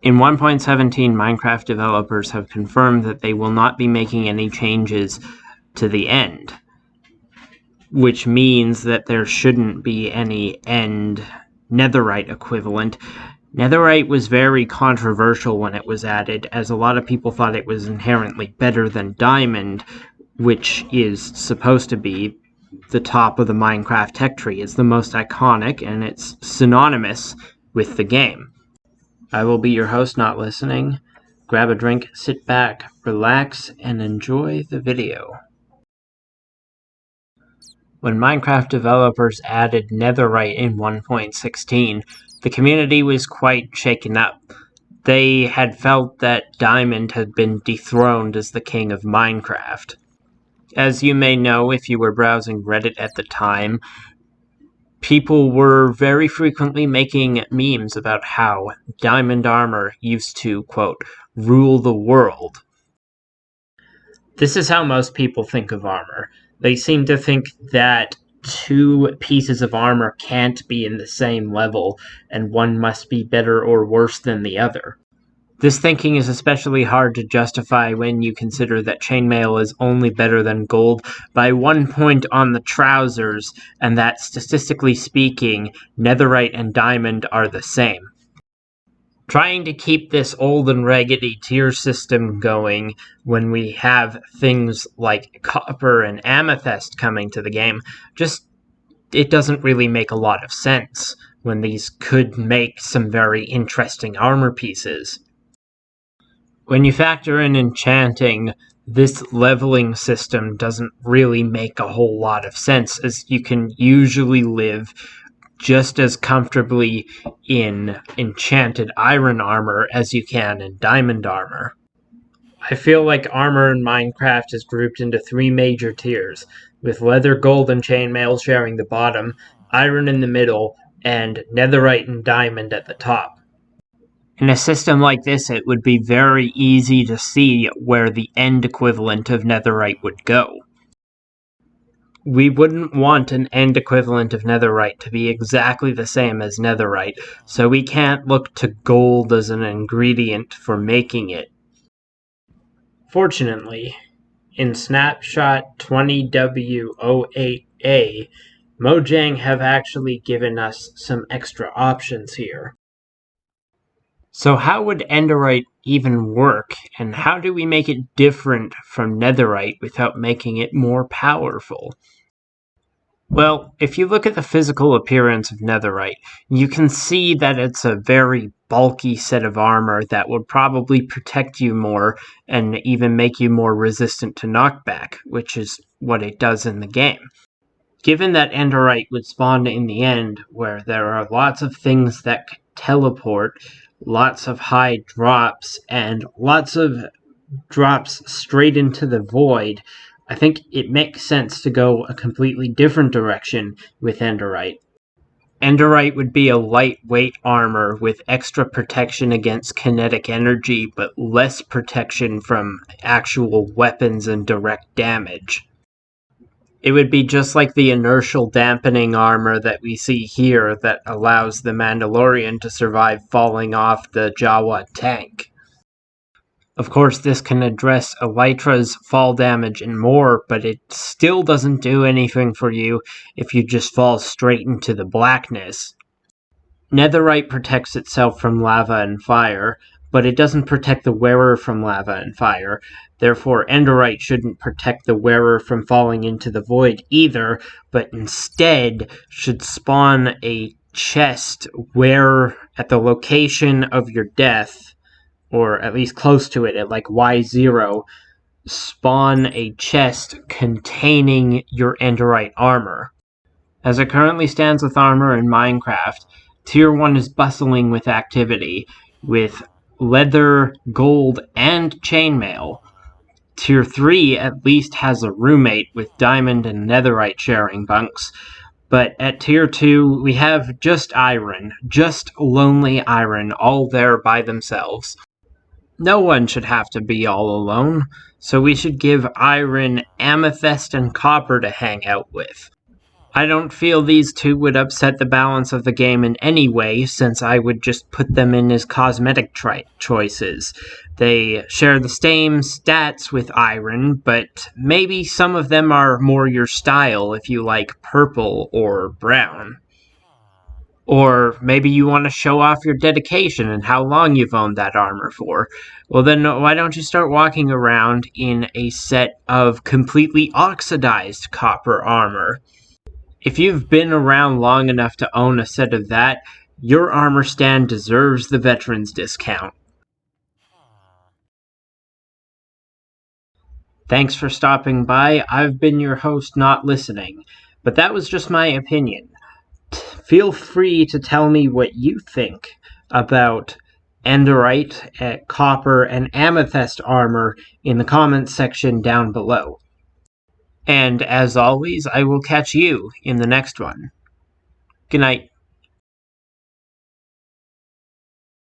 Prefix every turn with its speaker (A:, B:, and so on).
A: In 1.17, Minecraft developers have confirmed that they will not be making any changes to the end, which means that there shouldn't be any end netherite equivalent. Netherite was very controversial when it was added, as a lot of people thought it was inherently better than diamond, which is supposed to be the top of the Minecraft tech tree. It's the most iconic, and it's synonymous with the game. I will be your host, not listening. Grab a drink, sit back, relax, and enjoy the video. When Minecraft developers added netherite in 1.16, the community was quite shaken up. They had felt that diamond had been dethroned as the king of Minecraft. As you may know if you were browsing Reddit at the time, people were very frequently making memes about how diamond armor used to, quote, rule the world. This is how most people think of armor. They seem to think that two pieces of armor can't be in the same level, and one must be better or worse than the other. This thinking is especially hard to justify when you consider that chainmail is only better than gold by 1 point on the trousers, and that, statistically speaking, netherite and diamond are the same. Trying to keep this old and raggedy tier system going when we have things like copper and amethyst coming to the game, it doesn't really make a lot of sense when these could make some very interesting armor pieces. When you factor in enchanting, this leveling system doesn't really make a whole lot of sense, as you can usually live just as comfortably in enchanted iron armor as you can in diamond armor. I feel like armor in Minecraft is grouped into 3 major tiers, with leather, gold, and chainmail sharing the bottom, iron in the middle, and netherite and diamond at the top. In a system like this, it would be very easy to see where the end equivalent of netherite would go. We wouldn't want an end equivalent of netherite to be exactly the same as netherite, so we can't look to gold as an ingredient for making it. Fortunately, in Snapshot 20W08A, Mojang have actually given us some extra options here. So how would Enderite even work, and how do we make it different from netherite without making it more powerful? Well, if you look at the physical appearance of netherite, you can see that it's a very bulky set of armor that would probably protect you more and even make you more resistant to knockback, which is what it does in the game. Given that Enderite would spawn in the end, where there are lots of things that teleport, lots of high drops, and lots of drops straight into the void, I think it makes sense to go a completely different direction with Enderite. Enderite would be a lightweight armor with extra protection against kinetic energy, but less protection from actual weapons and direct damage. It would be just like the inertial dampening armor that we see here that allows the Mandalorian to survive falling off the Jawa tank. Of course, this can address Elytra's fall damage and more, but it still doesn't do anything for you if you just fall straight into the blackness. Netherite protects itself from lava and fire, but it doesn't protect the wearer from lava and fire. Therefore, Enderite shouldn't protect the wearer from falling into the void either, but instead should spawn a chest where, at the location of your death, or at least close to it, at like Y0, spawn a chest containing your Enderite armor. As it currently stands with armor in Minecraft, Tier 1 is bustling with activity, with leather, gold, and chainmail. Tier 3 at least has a roommate with diamond and netherite sharing bunks, but at Tier 2 we have just iron, just lonely iron, all there by themselves. No one should have to be all alone, so we should give iron, amethyst, and copper to hang out with. I don't feel these two would upset the balance of the game in any way, since I would just put them in as cosmetic choices. They share the same stats with iron, but maybe some of them are more your style if you like purple or brown. Or maybe you want to show off your dedication and how long you've owned that armor for. Well, then why don't you start walking around in a set of completely oxidized copper armor? If you've been around long enough to own a set of that, your armor stand deserves the veterans discount. Thanks for stopping by. I've been your host, Not Listening, but that was just my opinion. Feel free to tell me what you think about Enderite, copper, and amethyst armor in the comments section down below. And as always, I will catch you in the next one. Good night.